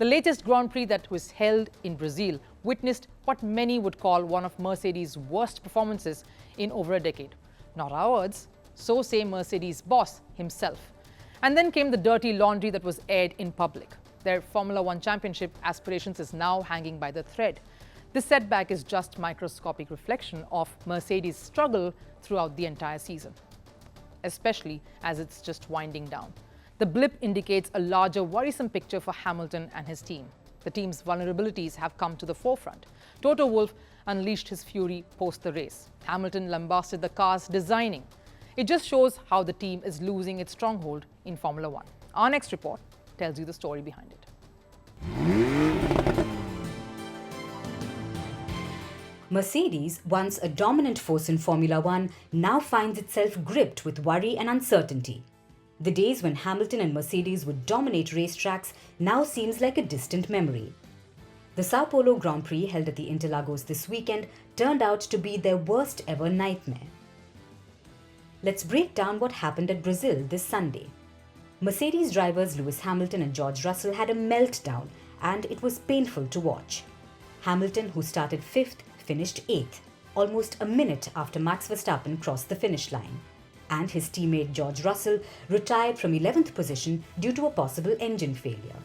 The latest Grand Prix that was held in Brazil witnessed what many would call one of Mercedes' worst performances in over a decade. Not our words, so say Mercedes' boss himself. And then came the dirty laundry that was aired in public. Their Formula One championship aspirations is now hanging by the thread. This setback is just microscopic reflection of Mercedes' struggle throughout the entire season, especially as it's just winding down. The blip indicates a larger worrisome picture for Hamilton and his team. The team's vulnerabilities have come to the forefront. Toto Wolff unleashed his fury post the race. Hamilton lambasted the car's designing. It just shows how the team is losing its stronghold in Formula One. Our next report tells you the story behind it. Mercedes, once a dominant force in Formula One, now finds itself gripped with worry and uncertainty. The days when Hamilton and Mercedes would dominate racetracks now seems like a distant memory. The Sao Paulo Grand Prix held at the Interlagos this weekend turned out to be their worst ever nightmare. Let's break down what happened at Brazil this Sunday. Mercedes drivers Lewis Hamilton and George Russell had a meltdown, and it was painful to watch. Hamilton, who started 5th, finished 8th, almost a minute after Max Verstappen crossed the finish line. And his teammate George Russell retired from 11th position due to a possible engine failure.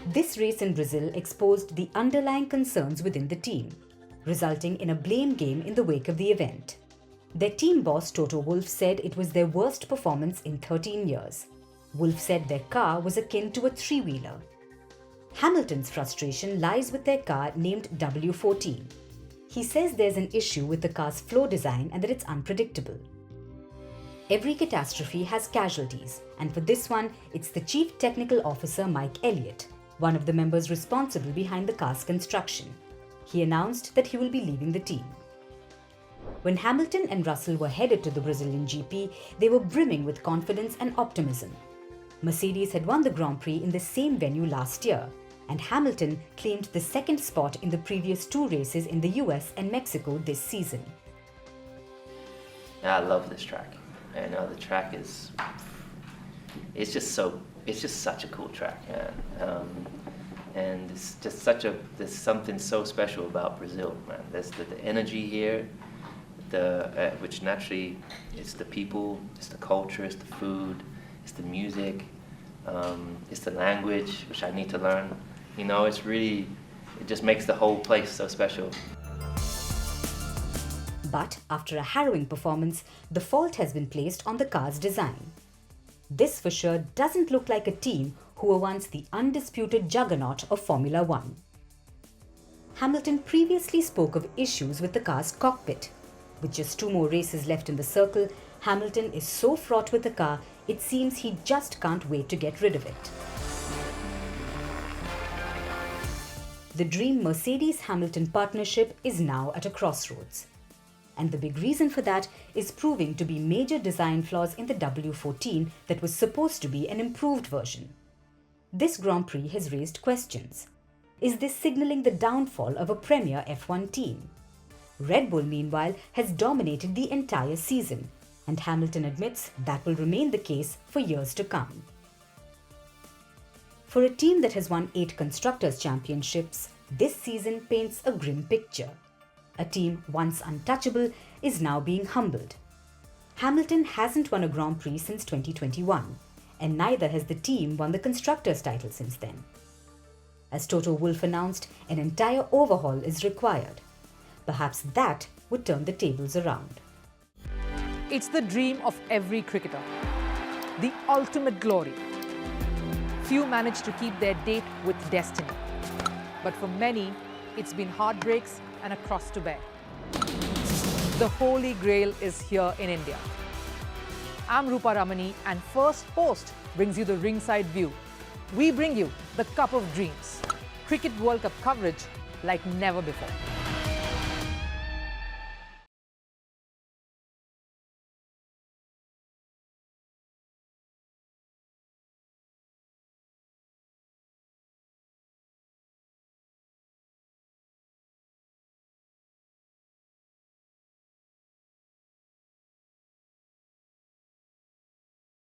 This race in Brazil exposed the underlying concerns within the team, resulting in a blame game in the wake of the event. Their team boss Toto Wolff said it was their worst performance in 13 years. Wolff said their car was akin to a three-wheeler. Hamilton's frustration lies with their car named W14. He says there's an issue with the car's flow design and that it's unpredictable. Every catastrophe has casualties, and for this one, it's the Chief Technical Officer Mike Elliott, one of the members responsible behind the car's construction. He announced that he will be leaving the team. When Hamilton and Russell were headed to the Brazilian GP, they were brimming with confidence and optimism. Mercedes had won the Grand Prix in the same venue last year, and Hamilton claimed the second spot in the previous 2 races in the US and Mexico this season. I love this track. I know the track is, it's just such a cool track. And it's just there's something so special about Brazil, man. There's the energy here, which naturally, it's the people, it's the culture, it's the food, it's the music, it's the language, which I need to learn. You know, it just makes the whole place so special. But after a harrowing performance, the fault has been placed on the car's design. This for sure doesn't look like a team who were once the undisputed juggernaut of Formula One. Hamilton previously spoke of issues with the car's cockpit. With just 2 more races left in the circle, Hamilton is so fraught with the car, it seems he just can't wait to get rid of it. The dream Mercedes-Hamilton partnership is now at a crossroads. And the big reason for that is proving to be major design flaws in the W14 that was supposed to be an improved version. This Grand Prix has raised questions. Is this signaling the downfall of a premier F1 team? Red Bull, meanwhile, has dominated the entire season, and Hamilton admits that will remain the case for years to come. For a team that has won 8 Constructors' Championships, this season paints a grim picture. A team once untouchable is now being humbled. Hamilton hasn't won a Grand Prix since 2021, and neither has the team won the Constructors' title since then. As Toto Wolff announced, an entire overhaul is required. Perhaps that would turn the tables around. It's the dream of every cricketer, the ultimate glory. Few manage to keep their date with destiny. But for many, it's been heartbreaks and a cross to bear. The Holy Grail is here in India. I'm Rupha Ramani, and Firstpost brings you the ringside view. We bring you the Cup of Dreams, Cricket World Cup coverage like never before.